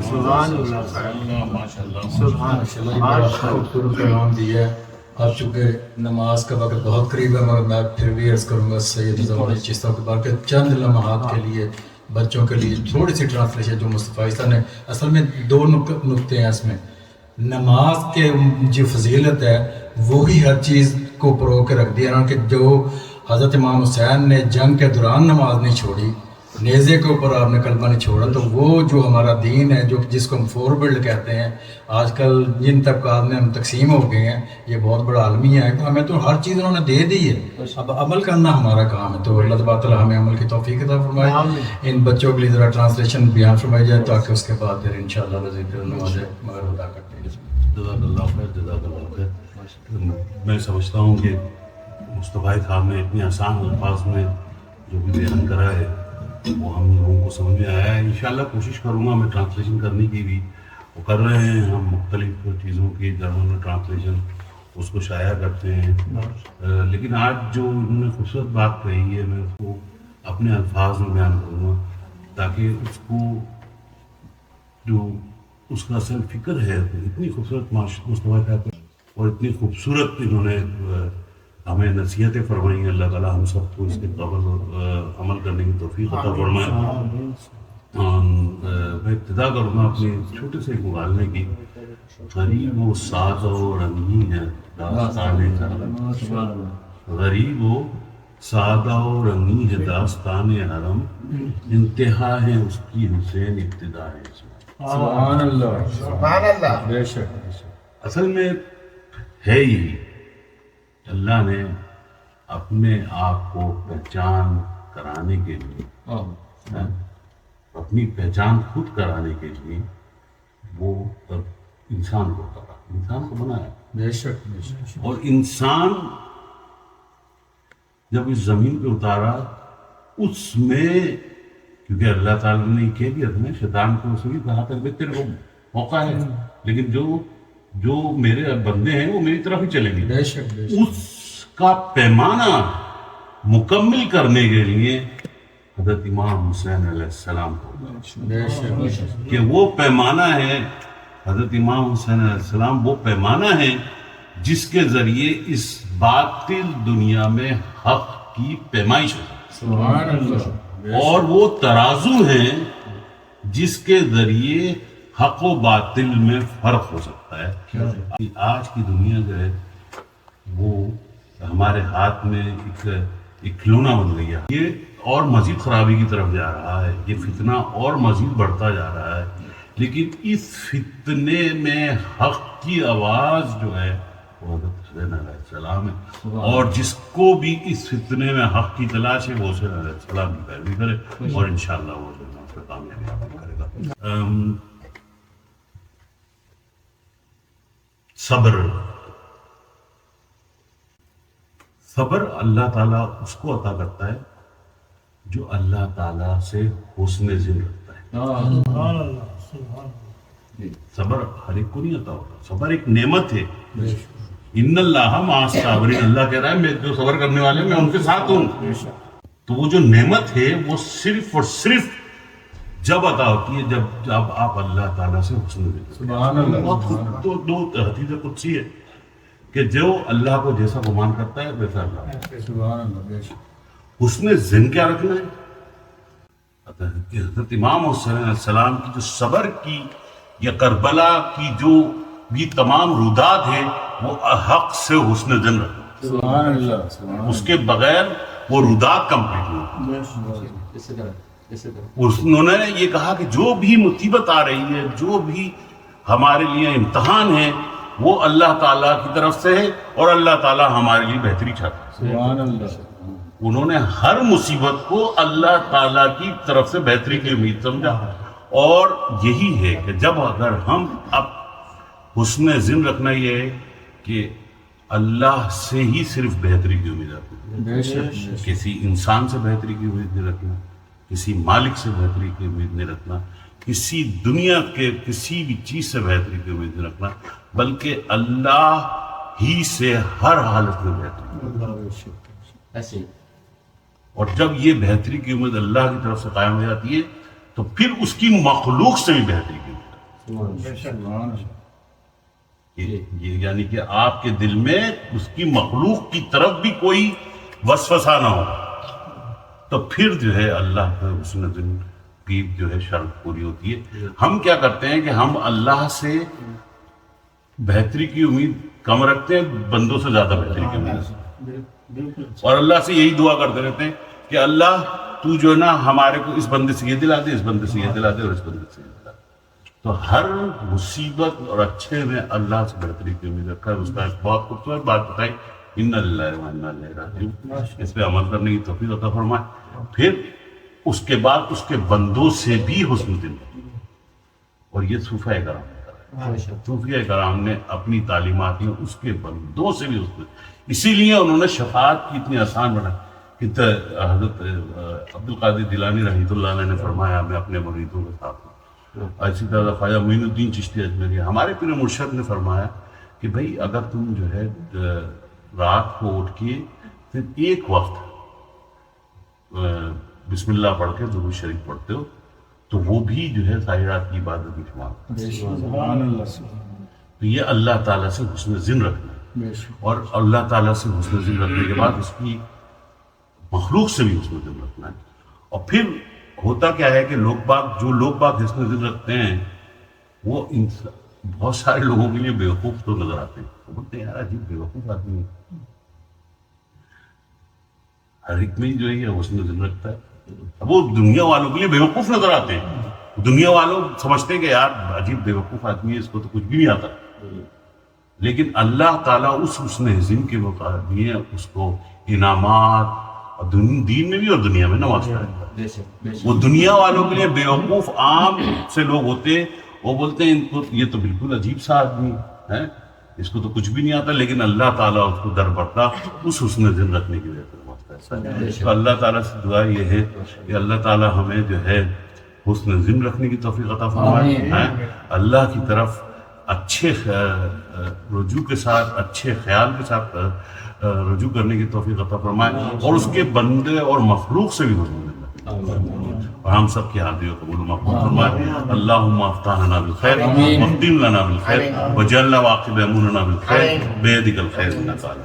سبحان اللہ ماشاءاللہ سبحان اللہ خوبصورت پیغام دیا ہے. اب چونکہ نماز کا وقت بہت قریب ہے مگر میں پھر بھی عرض کروں گا سید نظام چشتیٰ کے بارے چند لمحات کے لیے بچوں کے لیے تھوڑی سی ٹرانسلیشن جو مصطفیٰ عیسیٰ نے اصل میں دو نقطے ہیں اس میں. نماز کے جو فضیلت ہے وہی ہر چیز کو پرو کے رکھ دیا کہ جو حضرت امام حسین نے جنگ کے دوران نماز نہیں چھوڑی, نیزے کے اوپر آپ نے کلمہ نہیں چھوڑا, تو وہ جو ہمارا دین ہے جو جس کو ہم فور بلڈ کہتے ہیں, آج کل جن طبقات میں ہم تقسیم ہو گئے ہیں, یہ بہت بڑا عالمیہ ہے. تو ہمیں تو ہر چیز انہوں نے دے دی ہے, اب عمل کرنا ہمارا کام ہے. تو اللہ تبارک تعالیٰ ہمیں عمل کی توفیق عطا فرمائے. ان بچوں کے لیے ذرا ٹرانسلیشن بیان فرمائی جائے تاکہ اس کے بعد پھر انشاءاللہ رضی نماز مگر ادا کرتے ہیں. جزاک اللہ خیر, جزاک اللہ خیر. میں سمجھتا ہوں کہ مصطفیٰ صاحب نے اتنے آسان الفاظ میں جو بھی بیان کرا ہے وہ ہم لوگوں کو سمجھ میں آیا ہے. انشاءاللہ کوشش کروں گا میں ٹرانسلیشن کرنے کی بھی, وہ کر رہے ہیں ہم مختلف چیزوں کی جرمن میں ٹرانسلیشن اس کو شائع کرتے ہیں. لیکن آج جو انہوں نے خوبصورت بات کہی ہے میں اس کو اپنے الفاظ میں بیان کروں گا تاکہ اس کو جو اس کا اصل فکر ہے اتنی خوبصورت مصطفیٰ صاحب اور اتنی خوبصورت انہوں نے ہمیں نصیحتیں فرمائی ہیں. اللہ تعالیٰ ہم سب کو اس کے قبل عمل کرنے کی توفیق عطا فرمائے. میں ابتدا کروں گا اپنے چھوٹے سے مغالنے کی. غریب و ساز و رنگین ہے داستان حرم, غریب و سادہ و رنگین ہے داستان حرم, انتہا ہے اس کی حسین ابتدا ہے. سبحان اللہ سبحان اللہ. بے شک. اصل میں ہے یہی, اللہ نے اپنے آپ کو پہچان کرانے کے لیے, اپنی پہچان خود کرانے کے لیے وہ انسان کو کرا, انسان کو بنایا. بے شک بے شک. اور انسان جب اس زمین پہ اتارا اس میں, کیونکہ اللہ تعالیٰ نے یہ کہہ دیا تھا نا شیطان کو, اس بھی کہا تھا کہ تیرے کو موقع ہے لیکن جو میرے بندے ہیں وہ میری طرف ہی چلیں گے. بے شک بے شک. اس کا پیمانہ مکمل کرنے کے لیے حضرت امام حسین علیہ السلام کو, بے شک کہ وہ پیمانہ ہے حضرت امام حسین علیہ السلام, وہ پیمانہ ہے جس کے ذریعے اس باطل دنیا میں حق کی پیمائش ہو. سبحان اللہ. اور وہ ترازو ہیں جس کے ذریعے حق و باطل میں فرق ہو سکتا ہے. آج کی دنیا جو ہے وہ ہمارے ہاتھ میں ایک کھلونا بن گئی ہے. یہ اور مزید خرابی کی طرف جا رہا ہے, یہ فتنہ اور مزید بڑھتا جا رہا ہے. لیکن اس فتنے میں حق کی آواز جو ہے وہ حضرت حسین علیہ السلام ہے, اور جس کو بھی اس فتنے میں حق کی تلاش ہے وہ حسین علیہ السلام کی پیروی کرے اور انشاءاللہ وہ جو ہے اس پہ کامیابی حاصل کرے گا. صبر اللہ تعالیٰ اس کو عطا کرتا ہے جو اللہ تعالیٰ سے حسن ظن رکھتا ہے. صبر ہر ایک کو نہیں عطا ہوتا. صبر ایک نعمت ہے. ان اللہ مع الصابرین, اللہ کہہ رہا ہے میں جو صبر کرنے والے ہیں میں ان کے ساتھ ہوں. تو وہ جو نعمت ہے وہ صرف اور صرف جب عطا ہوتی ہے جب آپ اللہ تعالیٰ سے حسن ظن. سبحان اللہ. تو دو حدیث قدسی ہے کہ جو اللہ کو جیسا گمان کرتا ہے ویسا اللہ. سبحان اللہ. بے شک. حسن ظن کیا رکھنا ہے؟ حضرت امام حسین علیہ السلام کی جو صبر کی یا کربلا کی جو بھی تمام رودات ہیں وہ حق سے حسن ظن رکھنا. سبحان اللہ. اس کے بغیر وہ رودات کمپلیٹ نہیں. انہوں نے یہ کہا کہ جو بھی مصیبت آ رہی ہے, جو بھی ہمارے لیے امتحان ہے وہ اللہ تعالیٰ کی طرف سے ہے اور اللہ تعالیٰ ہمارے لیے بہتری چاہتا ہے. سبحان اللہ. انہوں نے ہر مصیبت کو اللہ تعالیٰ کی طرف سے بہتری کی امید سمجھا. اور یہی ہے کہ جب اگر ہم اب حسن ظن رکھنا یہ ہے کہ اللہ سے ہی صرف بہتری کی امید رکھنا, کسی انسان سے بہتری کی امید نہیں رکھنا, کسی مالک سے بہتری کی امید نہیں رکھنا, کسی دنیا کے کسی بھی چیز سے بہتری کی امید نہیں رکھنا, بلکہ اللہ ہی سے ہر حالت میں بہتری. ایسے. اور جب یہ بہتری کی امید اللہ کی طرف سے قائم ہو جاتی ہے تو پھر اس کی مخلوق سے بھی بہتری کی امید. یعنی کہ آپ کے دل میں اس کی مخلوق کی طرف بھی کوئی وسوسہ نہ ہو، تو پھر جو ہے اللہ کا حسن دن کی جو ہے شرط پوری ہوتی ہے۔ ہم کیا کرتے ہیں کہ ہم اللہ سے بہتری کی امید کم رکھتے ہیں، بندوں سے زیادہ بہتری کی امید، اور اللہ سے یہی دعا کرتے رہتے ہیں کہ اللہ تو جو ہے نا ہمارے کو اس بندے سے یہ دلا دے، اس بندے سے یہ دلا دے، اور اس بندے سے یہ دلا دے۔ تو ہر مصیبت اور اچھے میں اللہ سے بہتری کی امید رکھا ہے۔ اس کا ایک بہت خوبصورت بات بتائی، ان للہ و انا الیہ راجعون، اس پہ عمل کرنے کی توفیق عطا فرمائے۔ پھر اس کے بعد اس کے بندوں سے بھی حسن دل، اور یہ صوفیہ کرام، صوفیہ کرام نے اپنی تعلیمات میں اس کے بندوں سے بھی حسن، اسی لیے انہوں نے شفاعت کی اتنی آسان بنا کہ حضرت عبد القادر جیلانی رحمۃ اللہ علیہ نے فرمایا میں اپنے مریدوں کے ساتھ ہوں، اسی طرح خواجہ معین الدین چشتی اجمیری، ہمارے پیر مرشد نے فرمایا کہ بھائی اگر تم جو ہے رات کو اٹھ کے پھر ایک وقت بسم اللہ پڑھ کے درود شریف پڑھتے ہو تو وہ بھی جو ہے ساری رات کی عبادت میں شمار، تو یہ اللہ تعالیٰ سے حسن ظن رکھنا ہے، اور اللہ تعالیٰ سے حسن ظن رکھنے کے بعد اس کی مخلوق سے بھی حسن ظن رکھنا ہے۔ اور پھر ہوتا کیا ہے کہ جو لوگ باغ حسن ظن رکھتے ہیں وہ بہت سارے لوگوں کے لیے بیوقوف تو نظر آتے ہیں، وہ بولتے ہیں یار عجیب بیوقوف آدمی ہے، ہر ایک میں جو ہے یہ حسن ظن رکھتا ہے۔ اب وہ دنیا والوں کے لیے بیوقوف نظر آتے ہیں، دنیا والوں سمجھتے ہیں کہ یار عجیب بیوقوف آدمی ہے، اس کو تو کچھ بھی نہیں آتا، لیکن اللہ تعالیٰ اس حسن ظن کے مطابق اس کو انعامات اور دین میں بھی اور دنیا میں نوازتا ہے۔ وہ دنیا والوں کے لیے بیوقوف عام سے لوگ ہوتے ہیں، وہ بولتے ہیں ان کو یہ تو بالکل عجیب سا آدمی ہے، اس کو تو کچھ بھی نہیں آتا، لیکن اللہ تعالیٰ اس کو در بردار اس حسن ظن رکھنے کی وجہ سے نوازتا ہے۔ تو اللہ تعالیٰ سے دعا یہ ہے کہ اللہ تعالیٰ ہمیں جو ہے حسن ظن رکھنے کی توفیق عطا فرمائے، اللہ کی طرف اچھے رجوع کے ساتھ، اچھے خیال کے ساتھ رجوع کرنے کی توفیق عطا فرمائے، اور اس کے بندے اور مخلوق سے بھی حسن ظن رکھے، اور ہم سب کی حاضری و قبول و مقبول فرمائے۔ اللہم افتح لنا بالخیر واختم لنا بالخیر وجعلنا وعاقب امورنا بالخیر بیدک الخیر انک علی۔